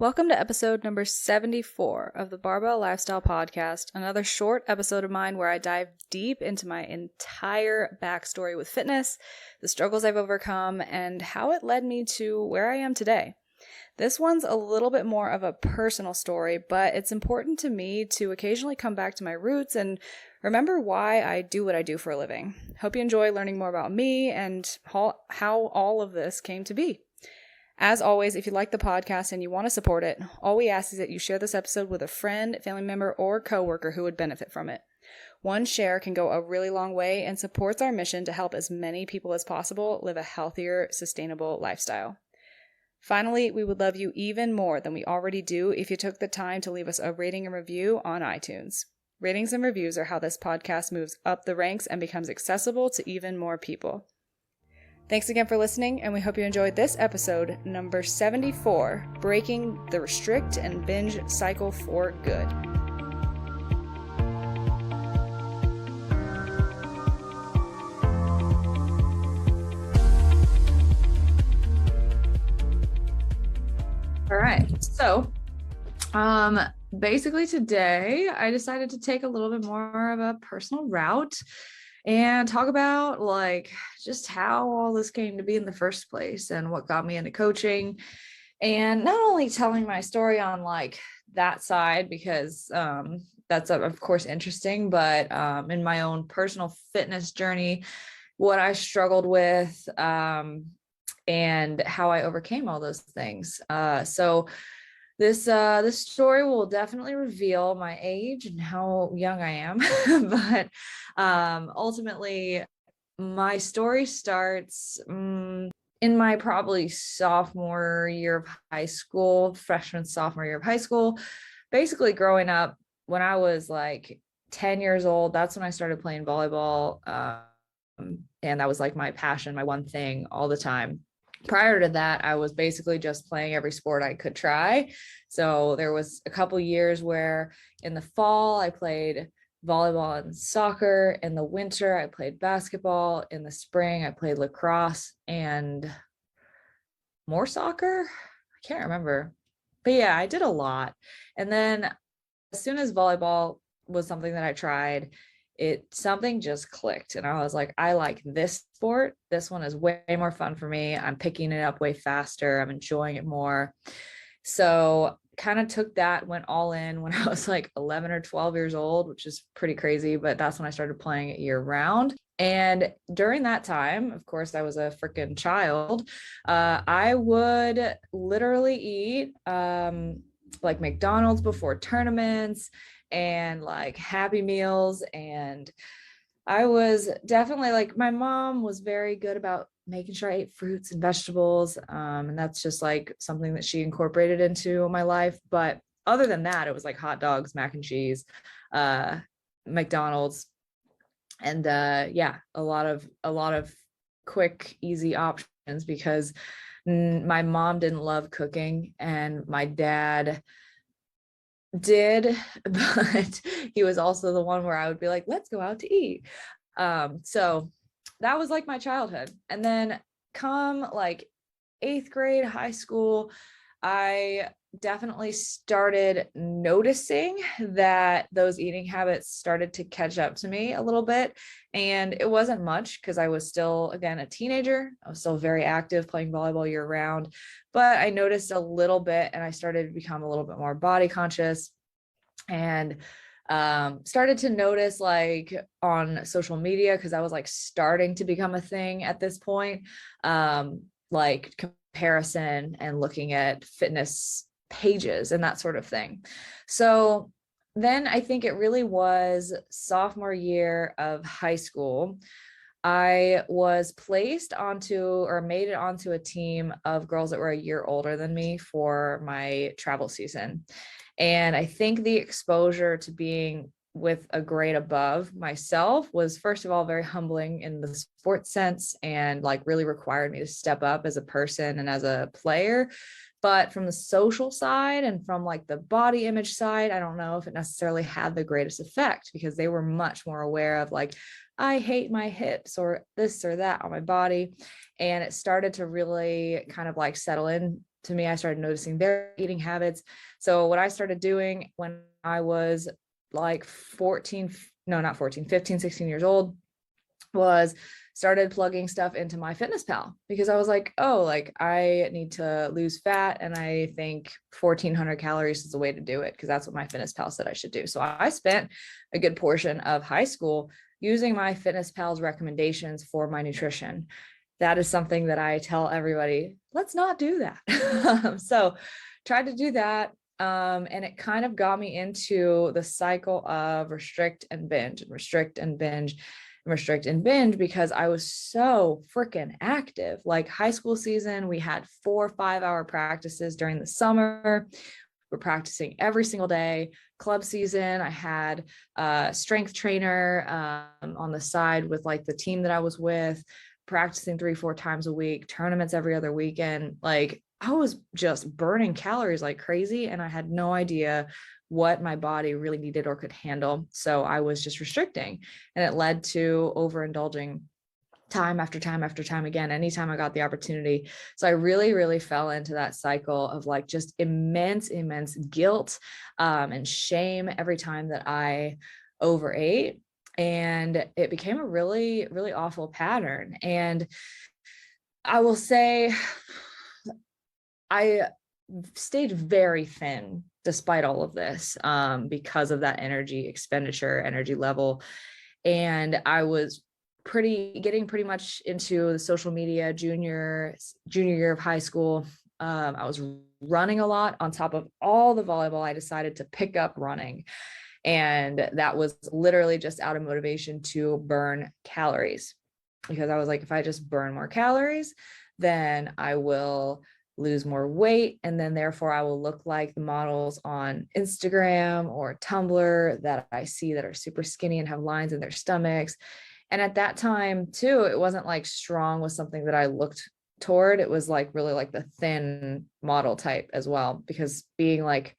Welcome to episode number 74 of the Barbell Lifestyle Podcast, another short episode of mine where I dive deep into my entire backstory with fitness, the struggles I've overcome, and how it led me to where I am today. This one's a little bit more of a personal story, but it's important to me to occasionally come back to my roots and remember why I do what I do for a living. Hope you enjoy learning more about me and how all of this came to be. As always, if you like the podcast and you want to support it, all we ask is that you share this episode with a friend, family member, or coworker who would benefit from it. One share can go a really long way and supports our mission to help as many people as possible live a healthier, sustainable lifestyle. Finally, we would love you even more than we already do if you took the time to leave us a rating and review on iTunes. Ratings and reviews are how this podcast moves up the ranks and becomes accessible to even more people. Thanks again for listening, and we hope you enjoyed this episode, number 74, Breaking the Restrict and Binge Cycle for Good. All right, so basically today I decided to take a little bit more of a personal route and talk about just how all this came to be in the first place and what got me into coaching, and not only telling my story on that side because that's of course interesting, but in my own personal fitness journey, what I struggled with and how I overcame all those things. So this story will definitely reveal my age and how young I am, but ultimately my story starts in my probably sophomore year of high school, sophomore year of high school. Basically growing up, when I was 10 years old, that's when I started playing volleyball. And that was my passion, my one thing all the time. Prior to that, I was basically just playing every sport I could try. So there was a couple years where in the fall I played volleyball and soccer. In the winter, I played basketball. In the spring, I played lacrosse and more soccer. I can't remember. But yeah, I did a lot. And then as soon as volleyball was something that I tried, something just clicked. And I was like, I like this sport. This one is way more fun for me. I'm picking it up way faster. I'm enjoying it more. So kind of took that, went all in when I was 11 or 12 years old, which is pretty crazy, but that's when I started playing it year round. And during that time, of course, I was a freaking child. I would literally eat McDonald's before tournaments and Happy Meals. And I was definitely my mom was very good about making sure I ate fruits and vegetables. And that's just something that she incorporated into my life. But other than that, it was hot dogs, mac and cheese, McDonald's, and a lot of quick, easy options because my mom didn't love cooking and my dad did, but he was also the one where I would be like, let's go out to eat. So that was my childhood. And then come 8th grade, high school, I definitely started noticing that those eating habits started to catch up to me a little bit. And it wasn't much because I was still, again, a teenager. I was still very active playing volleyball year round, but I noticed a little bit and I started to become a little bit more body conscious and started to notice on social media, because I was starting to become a thing at this point, comparison and looking at fitness pages and that sort of thing. So then I think it really was sophomore year of high school. I was placed onto or made it onto a team of girls that were a year older than me for my travel season. And I think the exposure to being with a grade above myself was, first of all, very humbling in the sports sense and really required me to step up as a person and as a player. But from the social side and from the body image side, I don't know if it necessarily had the greatest effect because they were much more aware of I hate my hips or this or that on my body. And it started to really kind of settle in to me, I started noticing their eating habits. So what I started doing when I was like 14, no, not 14, 15, 16 years old, was started plugging stuff into my fitness pal, because I was like, oh, like I need to lose fat, and I think 1400 calories is the way to do it, because that's what my fitness pal said I should do. So I spent a good portion of high school using my fitness pal's recommendations for my nutrition. That is something that I tell everybody, let's not do that. So tried to do that. And it kind of got me into the cycle of restrict and binge, and restrict and binge, and restrict and binge, because I was so freaking active. Like high school season, we had 4 5 hour practices during the summer. We're practicing every single day. Club season, I had a strength trainer on the side with like the team that I was with, practicing 3 4 times a week, tournaments every other weekend. Like I was just burning calories like crazy, and I had no idea what my body really needed or could handle. So I was just restricting, and it led to overindulging time after time after time again, anytime I got the opportunity. So I really, really fell into that cycle of like just immense guilt and shame every time that I overate. And it became a really, really awful pattern. And I will say, I stayed very thin despite all of this, because of that energy expenditure, energy level. And I was getting pretty much into the social media junior year of high school. I was running a lot on top of all the volleyball. I decided to pick up running. And that was literally just out of motivation to burn calories, because I was like, if I just burn more calories, then I will lose more weight. And then therefore I will look like the models on Instagram or Tumblr that I see that are super skinny and have lines in their stomachs. And at that time too, it wasn't like strong was something that I looked toward. It was like really like the thin model type as well, because being like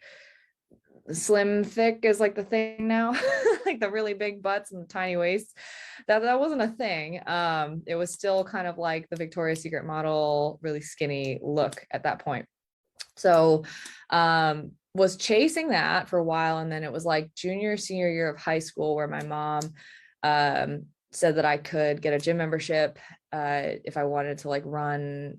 slim thick is like the thing now. Like the really big butts and the tiny waists, that wasn't a thing. It was still kind of like the Victoria's Secret model, really skinny look at that point. So was chasing that for a while, and then it was like junior senior year of high school where my mom said that I could get a gym membership if I wanted to like run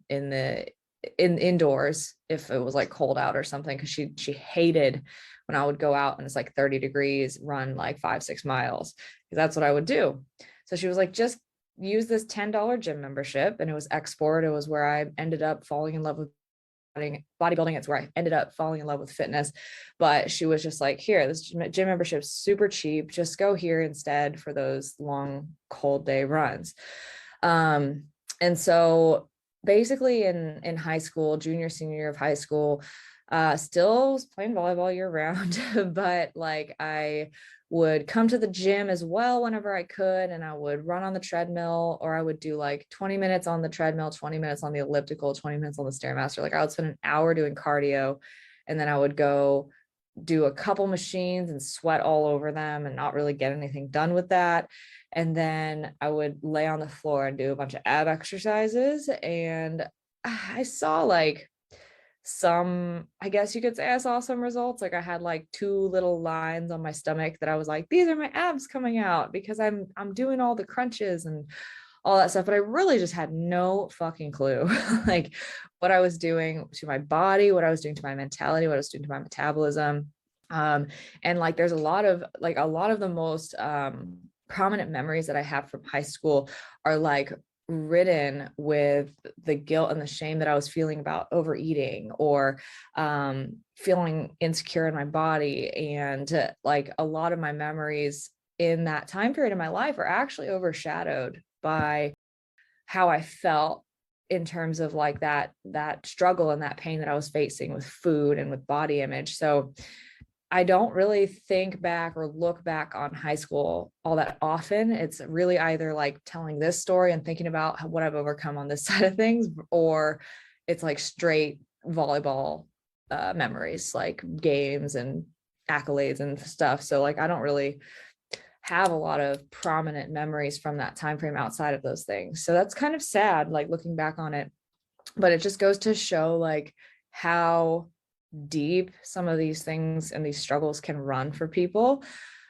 indoors if it was like cold out or something, because she hated when I would go out and it's like 30 degrees, run like 5 6 miles, because that's what I would do. So she was like, just use this $10 gym membership. And it was Export. It was where I ended up falling in love with bodybuilding. It's where I ended up falling in love with fitness. But she was just like, here, this gym membership's super cheap, just go here instead for those long cold day runs. And so basically in high school, junior senior year of high school, still was playing volleyball year round, but like I would come to the gym as well whenever I could, and I would run on the treadmill, or I would do like 20 minutes on the treadmill, 20 minutes on the elliptical, 20 minutes on the Stairmaster. Like I would spend an hour doing cardio, and then I would go do a couple machines and sweat all over them and not really get anything done with that. And then I would lay on the floor and do a bunch of ab exercises. And I saw like I guess you could say I saw some results. Like I had like 2 little lines on my stomach that I was like, these are my abs coming out, because I'm doing all the crunches and all that stuff. But I really just had no fucking clue like what I was doing to my body, what I was doing to my mentality, what I was doing to my metabolism. And like there's a lot of the most prominent memories that I have from high school are like ridden with the guilt and the shame that I was feeling about overeating, or feeling insecure in my body. And like a lot of my memories in that time period of my life are actually overshadowed by how I felt in terms of like that struggle and that pain that I was facing with food and with body image. So I don't really think back or look back on high school all that often. It's really either like telling this story and thinking about what I've overcome on this side of things, or it's like straight volleyball memories, like games and accolades and stuff. So like I don't really have a lot of prominent memories from that time frame outside of those things. So that's kind of sad, like looking back on it. But it just goes to show like how deep some of these things and these struggles can run for people.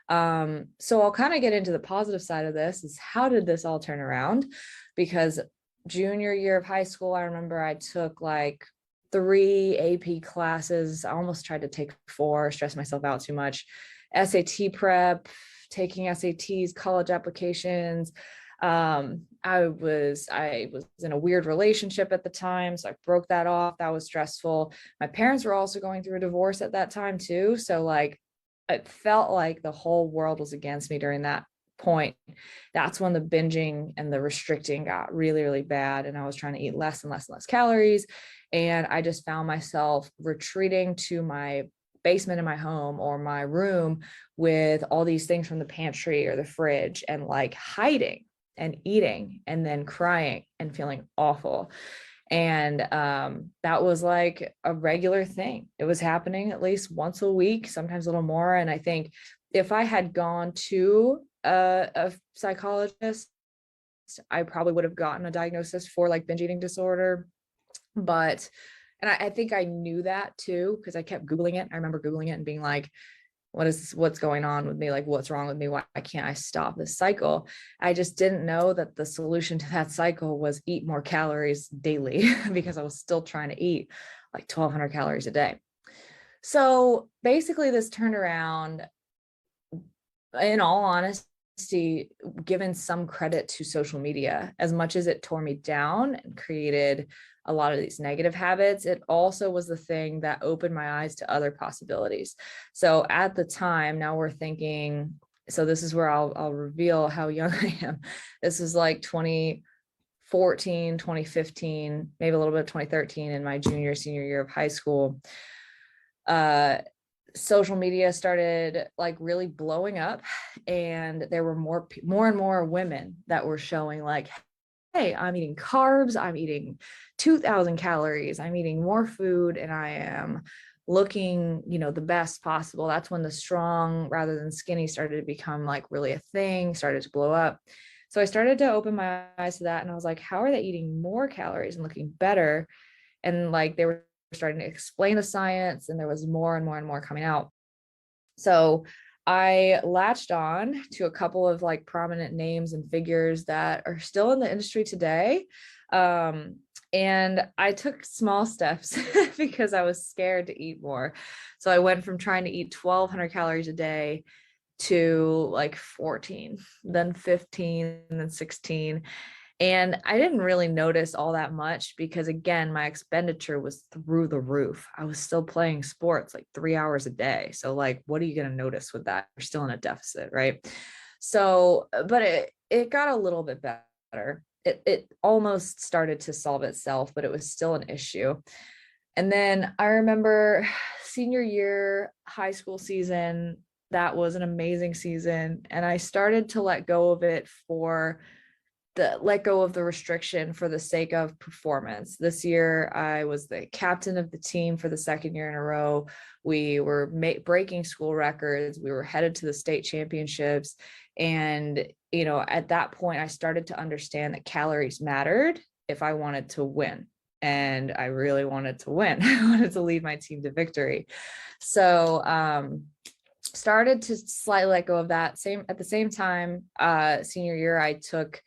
So I'll kind of get into the positive side of this is how did this all turn around? Because junior year of high school, I remember I took like 3 AP classes. I almost tried to take 4, stress myself out too much. SAT prep, taking SATs, college applications. I was in a weird relationship at the time, so I broke that off. That was stressful. My parents were also going through a divorce at that time too, so like it felt like the whole world was against me during that point. That's when the binging and the restricting got really, really bad, and I was trying to eat less and less and less calories, and I just found myself retreating to my basement in my home or my room with all these things from the pantry or the fridge and like hiding and eating and then crying and feeling awful. And that was like a regular thing. It was happening at least once a week, sometimes a little more. And I think if I had gone to a psychologist, I probably would have gotten a diagnosis for like binge eating disorder. But, and I think I knew that too, because I kept Googling it. I remember Googling it and being like, what's going on with me? Like, what's wrong with me? Why can't I stop this cycle? I just didn't know that the solution to that cycle was eat more calories daily because I was still trying to eat like 1,200 calories a day. So basically this turned around, in all honesty, given some credit to social media, as much as it tore me down and created a lot of these negative habits, it also was the thing that opened my eyes to other possibilities. So at the time, now we're thinking, so this is where I'll reveal how young I am. This is like 2014, 2015, maybe a little bit of 2013 in my senior year of high school. Social media started like really blowing up, and there were more and more women that were showing like, hey, I'm eating carbs, I'm eating 2,000 calories, I'm eating more food, and I am looking, the best possible. That's when the strong rather than skinny started to become like really a thing, started to blow up. So I started to open my eyes to that, and I was like, how are they eating more calories and looking better? And like they were starting to explain the science, and there was more and more and more coming out. So I latched on to a couple of like prominent names and figures that are still in the industry today. And I took small steps because I was scared to eat more. So I went from trying to eat 1,200 calories a day to like 14, then 15, then 16. And I didn't really notice all that much because, again, my expenditure was through the roof. I was still playing sports like 3 hours a day. So like, what are you going to notice with that? You're still in a deficit, right? So, but it got a little bit better. It almost started to solve itself, but it was still an issue. And then I remember senior year high school season, that was an amazing season. And I started to let go of it let go of the restriction for the sake of performance. This year, I was the captain of the team for the second year in a row. We were breaking school records. We were headed to the state championships. And, at that point, I started to understand that calories mattered if I wanted to win. And I really wanted to win. I wanted to lead my team to victory. So, started to slightly let go of that. At the same time, senior year, I took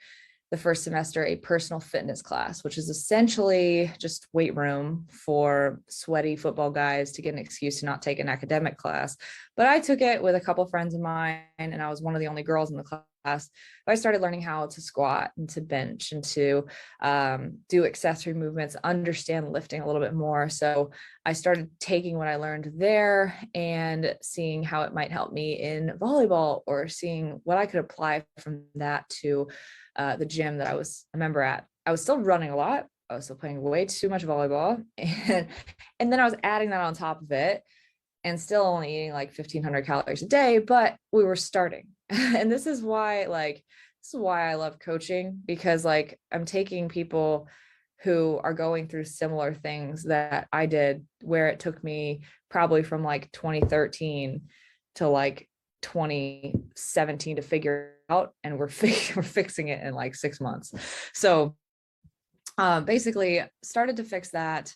the first semester a personal fitness class, which is essentially just weight room for sweaty football guys to get an excuse to not take an academic class. But I took it with a couple of friends of mine, and I was one of the only girls in the class. I started learning how to squat and to bench and to do accessory movements, understand lifting a little bit more. So I started taking what I learned there and seeing how it might help me in volleyball, or seeing what I could apply from that to the gym that I was a member at. I was still running a lot. I was still playing way too much volleyball. And then I was adding that on top of it and still only eating like 1,500 calories a day, but we were starting. And this is why I love coaching, because like I'm taking people who are going through similar things that I did, where it took me probably from like 2013 to like 2017 to figure out, and we're fixing it in like 6 months. So basically started to fix that.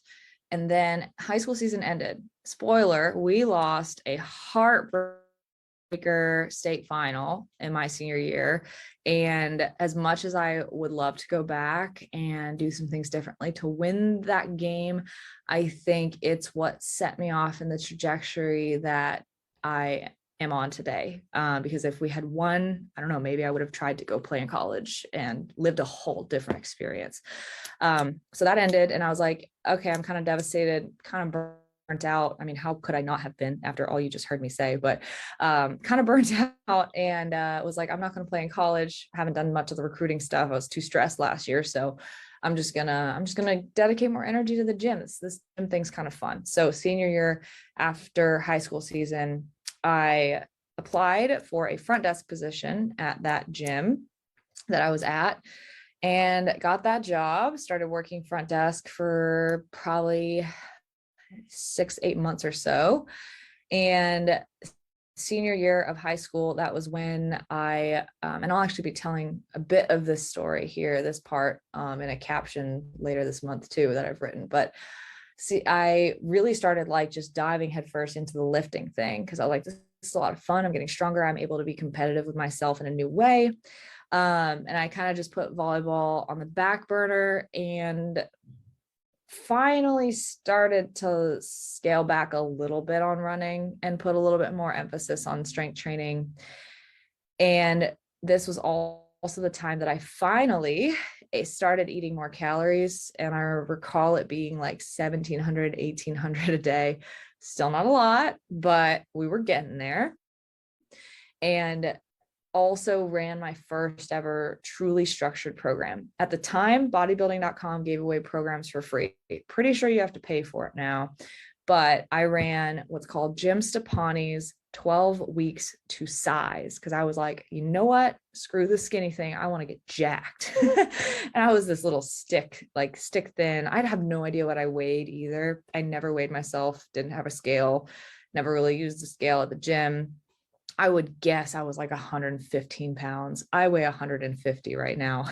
And then high school season ended. Spoiler, we lost a heartbreaker state final in my senior year. And as much as I would love to go back and do some things differently to win that game, I think it's what set me off in the trajectory that I am on today. Because if we had won, I don't know, maybe I would have tried to go play in college and lived a whole different experience. So that ended, and I was like, okay, I'm kind of devastated, kind of burnt out. I mean, how could I not have been after all you just heard me say, but kind of burnt out, and was like, I'm not going to play in college. Haven't done much of the recruiting stuff. I was too stressed last year. So I'm just gonna dedicate more energy to the gym. This gym thing's kind of fun. So senior year after high school season, I applied for a front desk position at that gym that I was at and got that job, started working front desk for probably 6-8 months or so. And senior year of high school, that was when I, and I'll actually be telling a bit of this story here, this part in a caption later this month too that I've written. But see, I really started like just diving headfirst into the lifting thing because I was like, this is a lot of fun. I'm getting stronger. I'm able to be competitive with myself in a new way. And I kind of just put volleyball on the back burner and finally started to scale back a little bit on running and put a little bit more emphasis on strength training. And this was also the time that I finally started eating more calories. And I recall it being like 1,700, 1,800 a day. Still not a lot, but we were getting there. And also ran my first ever truly structured program. At the time, bodybuilding.com gave away programs for free. Pretty sure you have to pay for it now. But I ran what's called Jim Stepani's 12 weeks to size because I was like, you know what? Screw the skinny thing. I want to get jacked. And I was this little stick thin. I'd have no idea what I weighed either. I never weighed myself, didn't have a scale, never really used the scale at the gym. I would guess I was like 115 pounds. I weigh 150 right now.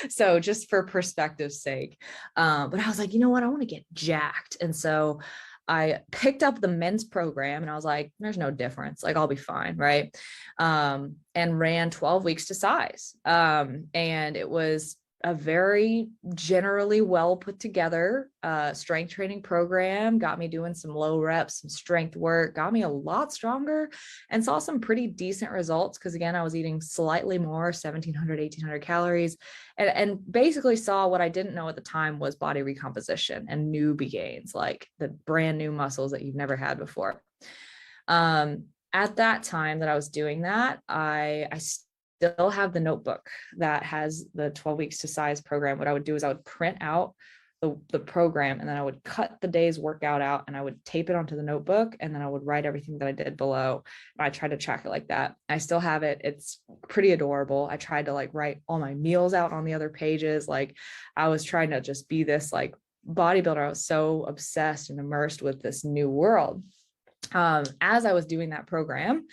So just for perspective's sake. But I was like, you know what? I want to get jacked. And so I picked up the men's program and I was like, there's no difference. Like I'll be fine. Right. And ran 12 weeks to size. And it was a very generally well put together strength training program, got me doing some low reps, some strength work, got me a lot stronger and saw some pretty decent results. Cause again, I was eating slightly more 1,700, 1,800 calories and basically saw what I didn't know at the time was body recomposition and newbie gains, like the brand new muscles that you've never had before. At that time that I was doing that, I still have the notebook that has the 12 weeks to size program. What I would do is I would print out the program and then I would cut the day's workout out and I would tape it onto the notebook and then I would write everything that I did below. And I tried to track it like that. I still have it. It's pretty adorable. I tried to like write all my meals out on the other pages. Like I was trying to just be this like bodybuilder. I was so obsessed and immersed with this new world. As I was doing that program,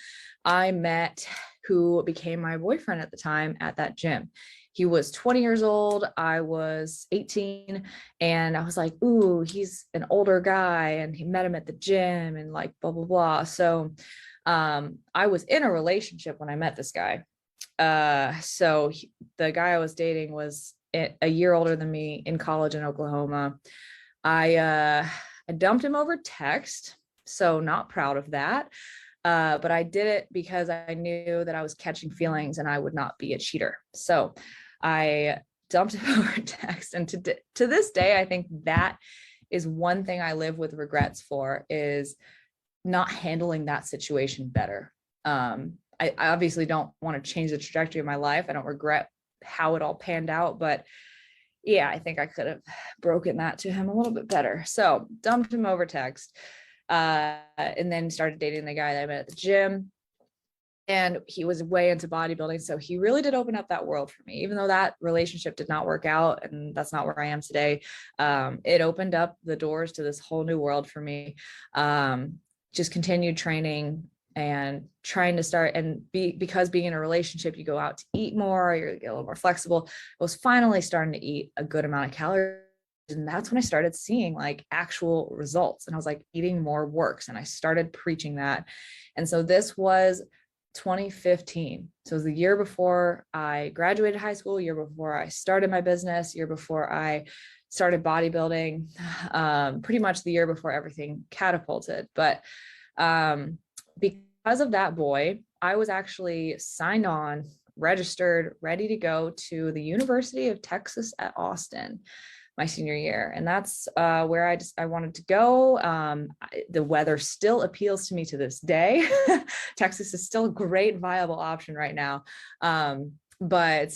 I met who became my boyfriend at the time at that gym. He was 20 years old. I was 18. And I was like, ooh, he's an older guy. And he met him at the gym and like, blah, blah, blah. So I was in a relationship when I met this guy. The guy I was dating was a year older than me in college in Oklahoma. I dumped him over text. So not proud of that. But I did it because I knew that I was catching feelings and I would not be a cheater. So I dumped him over text. And to this day, I think that is one thing I live with regrets for is not handling that situation better. I obviously don't want to change the trajectory of my life. I don't regret how it all panned out, but yeah, I think I could have broken that to him a little bit better. So dumped him over text. And then started dating the guy that I met at the gym. And he was way into bodybuilding. So he really did open up that world for me, even though that relationship did not work out. And that's not where I am today. It opened up the doors to this whole new world for me. Just continued training and trying to start because being in a relationship, you go out to eat more, you get a little more flexible. I was finally starting to eat a good amount of calories And that's when I started seeing like actual results. And I was like, eating more works. And I started preaching that. And so this was 2015. So it was the year before I graduated high school, year before I started my business, year before I started bodybuilding, pretty much the year before everything catapulted. But because of that boy, I was actually signed on, registered, ready to go to the University of Texas at Austin my senior year. And that's where I wanted to go. The weather still appeals to me to this day. Texas is still a great viable option right now. But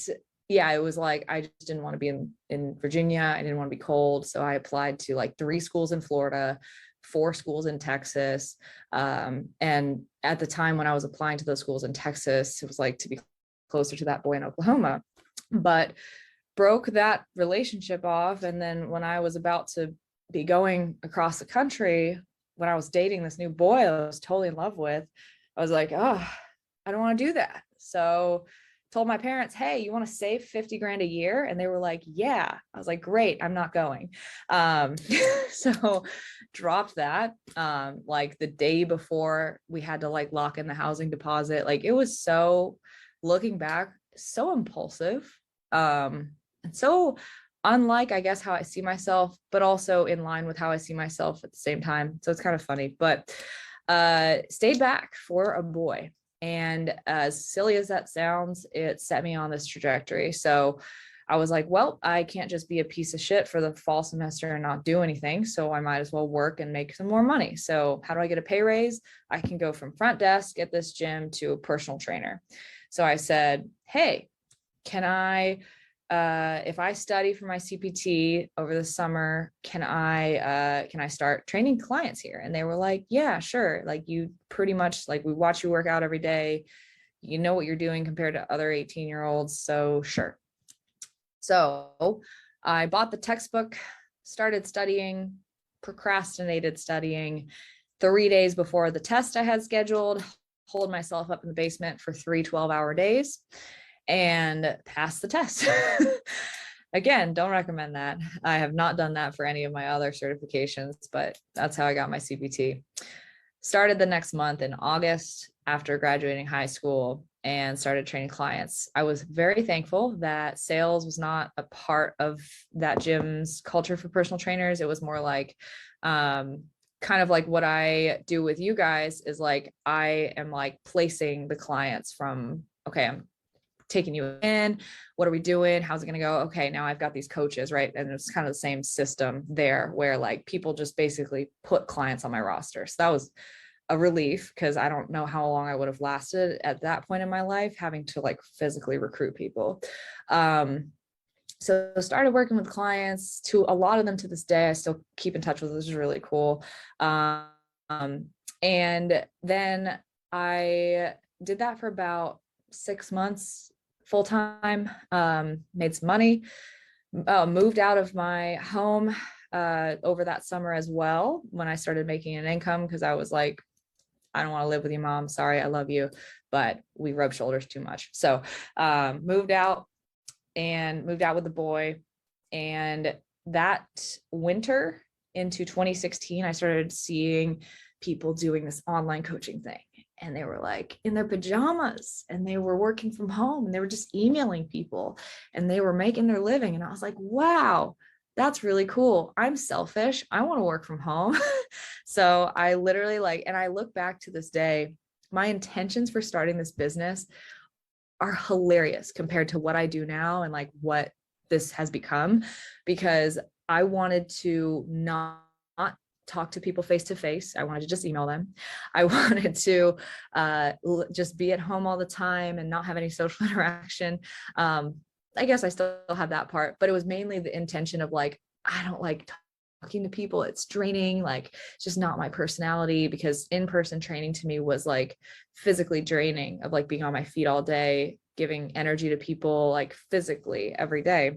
yeah, it was like, I just didn't want to be in Virginia. I didn't want to be cold. So I applied to like 3 schools in Florida, 4 schools in Texas. And at the time when I was applying to those schools in Texas, it was like to be closer to that boy in Oklahoma. But broke that relationship off. And then when I was about to be going across the country, when I was dating this new boy I was totally in love with, I was like, oh, I don't want to do that. So told my parents, hey, you want to save 50 grand a year? And they were like, yeah. I was like, great, I'm not going. So dropped that like the day before we had to like lock in the housing deposit. Like it was so, looking back, so impulsive. And so unlike, I guess, how I see myself, but also in line with how I see myself at the same time. So it's kind of funny, but stayed back for a boy. And as silly as that sounds, it set me on this trajectory. So I was like, well, I can't just be a piece of shit for the fall semester and not do anything. So I might as well work and make some more money. So how do I get a pay raise? I can go from front desk at this gym to a personal trainer. So I said, hey, can I, if I study for my CPT over the summer, can I start training clients here? And they were like, yeah, sure. Like you pretty much, like we watch you work out every day. You know what you're doing compared to other 18-year-olds. So sure. So I bought the textbook, started studying, procrastinated studying. 3 days before the test I had scheduled, holed myself up in the basement for 3 12-hour days and passed the test. Again, don't recommend that. I have not done that for any of my other certifications, but that's how I got my CPT. Started the next month in August after graduating high school and started training clients. I was very thankful that sales was not a part of that gym's culture for personal trainers. It was more like, kind of like what I do with you guys is like, I am like placing the clients from, okay, I'm taking you in, what are we doing, how's it going to go, okay, now I've got these coaches, right? And it's kind of the same system there where like people just basically put clients on my roster. So that was a relief because I don't know how long I would have lasted at that point in my life having to like physically recruit people. So started working with clients, to a lot of them to this day I still keep in touch with, which is really cool. And then I did that for about 6 months full time, made some money, moved out of my home over that summer as well when I started making an income, because I was like, I don't want to live with you, mom. Sorry, I love you, but we rub shoulders too much. So moved out with the boy. And that winter into 2016, I started seeing people doing this online coaching thing. And they were like in their pajamas and they were working from home and they were just emailing people and they were making their living. And I was like, wow, that's really cool. I'm selfish. I want to work from home. So I literally and I look back to this day, my intentions for starting this business are hilarious compared to what I do now and like what this has become, because I wanted to not talk to people face to face. I wanted to just email them. I wanted to just be at home all the time and not have any social interaction. I guess I still have that part, but it was mainly the intention of like, I don't like talking to people. It's draining. Like, it's just not my personality, because in-person training to me was like physically draining, of like being on my feet all day, giving energy to people like physically every day.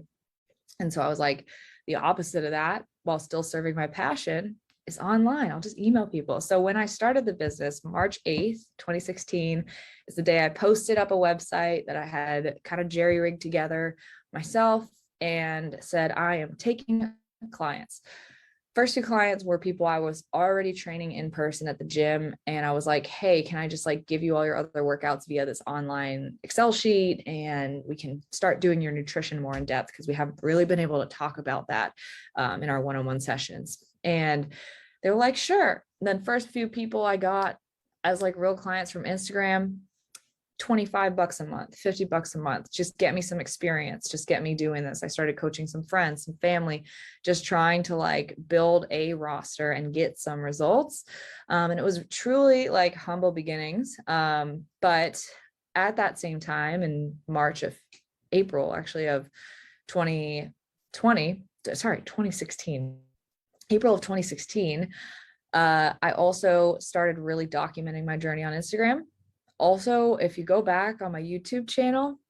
And so I was like, the opposite of that, while still serving my passion, is online. I'll just email people. So when I started the business, March 8th, 2016 is the day I posted up a website that I had kind of jerry-rigged together myself and said, I am taking clients. First two clients were people I was already training in person at the gym. And I was like, hey, can I just like give you all your other workouts via this online Excel sheet? And we can start doing your nutrition more in depth, because we haven't really been able to talk about that in our one-on-one sessions. And they were like, sure. And then first few people I got as like real clients from Instagram, $25 a month, $50 a month, just get me some experience, just get me doing this. I started coaching some friends, some family, just trying to like build a roster and get some results. And it was truly like humble beginnings. But at that same time, in April actually of 2016, April of 2016, I also started really documenting my journey on Instagram. Also, if you go back on my YouTube channel,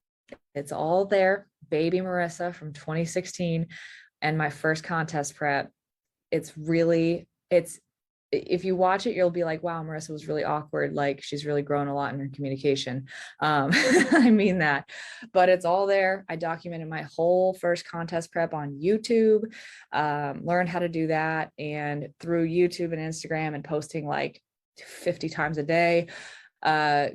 it's all there. Baby Marissa from 2016 and my first contest prep. If you watch it, you'll be like, wow, Marissa was really awkward. Like, she's really grown a lot in her communication. I mean that, but it's all there. I documented my whole first contest prep on YouTube, learned how to do that. And through YouTube and Instagram and posting like 50 times a day,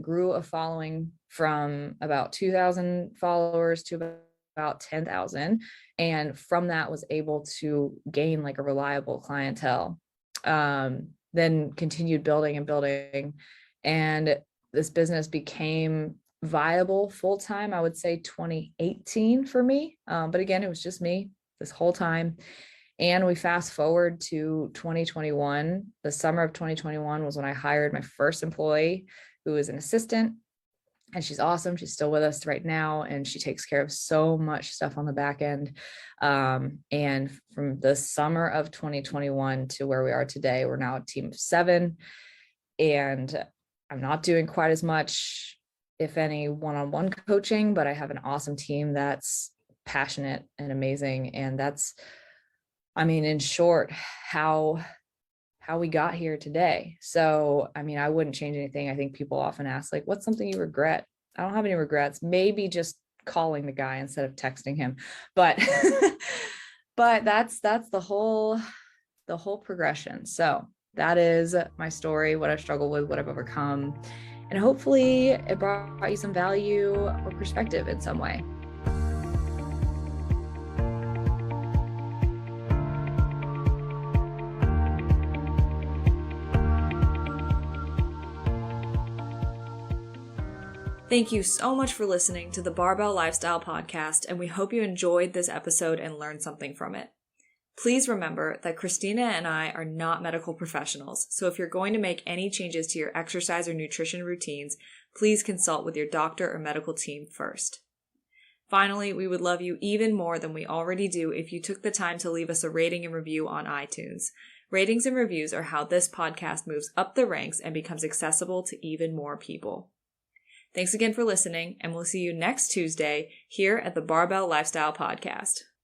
grew a following from about 2,000 followers to about 10,000. And from that was able to gain like a reliable clientele. Then continued building and building. And this business became viable full-time, I would say 2018 for me. But again, it was just me this whole time. And we fast forward to 2021. The summer of 2021 was when I hired my first employee, who is an assistant, and she's awesome. She's still with us right now, and she takes care of so much stuff on the back end. And from the summer of 2021 to where we are today, we're now a team of 7, and I'm not doing quite as much, if any, one-on-one coaching, but I have an awesome team that's passionate and amazing. And that's, I mean, in short, how we got here today. So, I mean, I wouldn't change anything. I think people often ask, like, what's something you regret? I don't have any regrets. Maybe just calling the guy instead of texting him. But but that's the whole progression. So that is my story, what I've struggled with, what I've overcome. And hopefully it brought you some value or perspective in some way. Thank you so much for listening to the Barbell Lifestyle Podcast, and we hope you enjoyed this episode and learned something from it. Please remember that Christina and I are not medical professionals, so if you're going to make any changes to your exercise or nutrition routines, please consult with your doctor or medical team first. Finally, we would love you even more than we already do if you took the time to leave us a rating and review on iTunes. Ratings and reviews are how this podcast moves up the ranks and becomes accessible to even more people. Thanks again for listening, and we'll see you next Tuesday here at the Barbell Lifestyle Podcast.